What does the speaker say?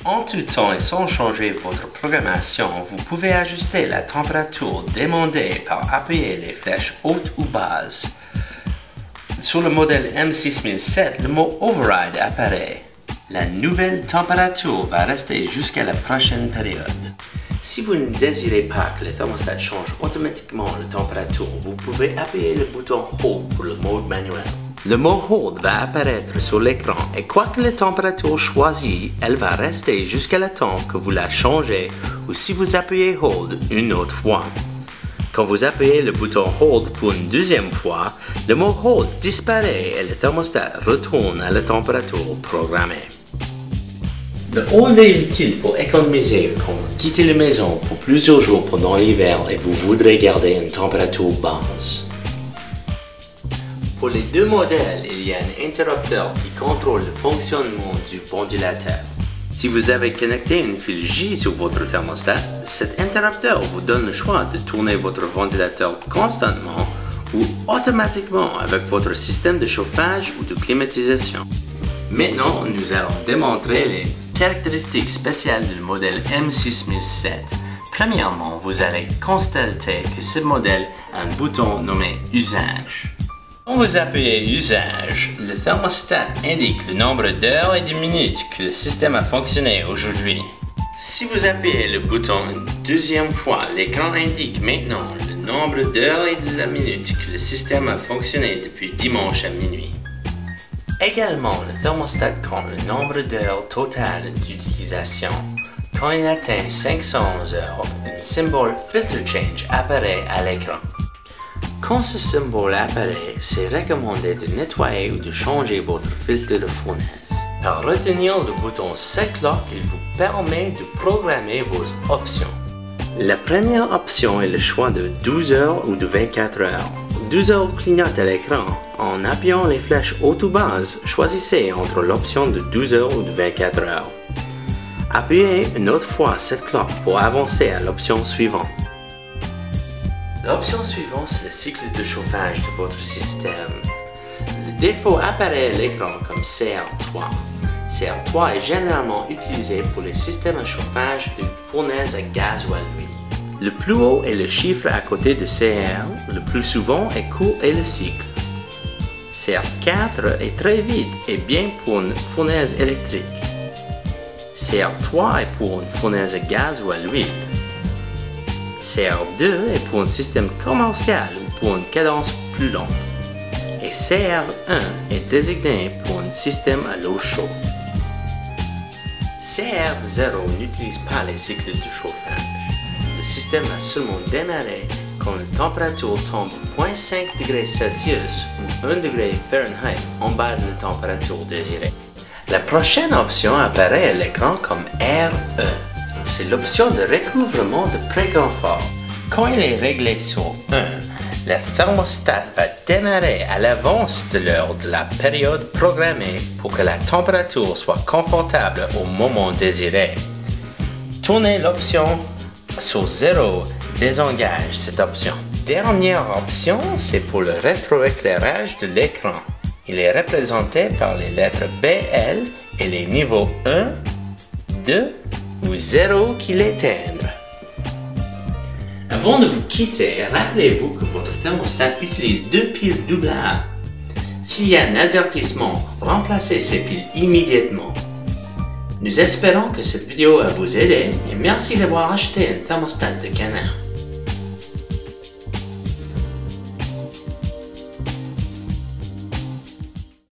En tout temps et sans changer votre programmation, vous pouvez ajuster la température demandée par appuyer les flèches hautes ou basses. Sur le modèle M6007, le mot Override apparaît. La nouvelle température va rester jusqu'à la prochaine période. Si vous ne désirez pas que le thermostat change automatiquement la température, vous pouvez appuyer le bouton Hold pour le mode manuel. Le mot Hold va apparaître sur l'écran et quoi que la température choisie, elle va rester jusqu'à le temps que vous la changez ou si vous appuyez Hold une autre fois. Quand vous appuyez le bouton Hold pour une deuxième fois, le mot Hold disparaît et le thermostat retourne à la température programmée. Le Hold est utile pour économiser quand vous quittez la maison pour plusieurs jours pendant l'hiver et vous voudrez garder une température basse. Pour les deux modèles, il y a un interrupteur qui contrôle le fonctionnement du ventilateur. Si vous avez connecté une fil J sur votre thermostat, cet interrupteur vous donne le choix de tourner votre ventilateur constamment ou automatiquement avec votre système de chauffage ou de climatisation. Maintenant, nous allons démontrer les caractéristiques spéciales du modèle M6007. Premièrement, vous allez constater que ce modèle a un bouton nommé Usage. Quand vous appuyez Usage, le thermostat indique le nombre d'heures et de minutes que le système a fonctionné aujourd'hui. Si vous appuyez le bouton une deuxième fois, l'écran indique maintenant le nombre d'heures et de la minute que le système a fonctionné depuis dimanche à minuit. Également, le thermostat compte le nombre d'heures totales d'utilisation. Quand il atteint 500 heures, un symbole Filter Change apparaît à l'écran. Quand ce symbole apparaît, c'est recommandé de nettoyer ou de changer votre filtre de fournaise. Par retenir le bouton Set Lock, il vous permet de programmer vos options. La première option est le choix de 12 heures ou de 24 heures. 12 heures clignote à l'écran. En appuyant les flèches hautes ou basses, choisissez entre l'option de 12 heures ou de 24 heures. Appuyez une autre fois Set Clock pour avancer à l'option suivante. L'option suivante, c'est le cycle de chauffage de votre système. Le défaut apparaît à l'écran comme CR3. CR3 est généralement utilisé pour les systèmes à chauffage de fournaise à gaz ou à l'huile. Le plus haut est le chiffre à côté de CR, le plus souvent est court et le cycle. CR4 est très vite et bien pour une fournaise électrique. CR3 est pour une fournaise à gaz ou à l'huile. CR2 est pour un système commercial ou pour une cadence plus longue. Et CR1 est désigné pour un système à l'eau chaude. CR0 n'utilise pas les cycles de chauffage. Le système a seulement démarré quand la température tombe 0.5 degrés Celsius ou 1 degré Fahrenheit en bas de la température désirée. La prochaine option apparaît à l'écran comme RE. C'est l'option de recouvrement de pré-confort. Quand il est réglé sur 1, le thermostat va démarrer à l'avance de l'heure de la période programmée pour que la température soit confortable au moment désiré. Tournez l'option sur 0, désengage cette option. Dernière option, c'est pour le rétroéclairage de l'écran. Il est représenté par les lettres BL et les niveaux 1, 2 ou 0 qui l'éteignent. Avant de vous quitter, rappelez-vous que votre thermostat utilise 2 piles AA. S'il y a un avertissement, remplacez ces piles immédiatement. Nous espérons que cette vidéo a vous aidé et merci d'avoir acheté un thermostat de Canard.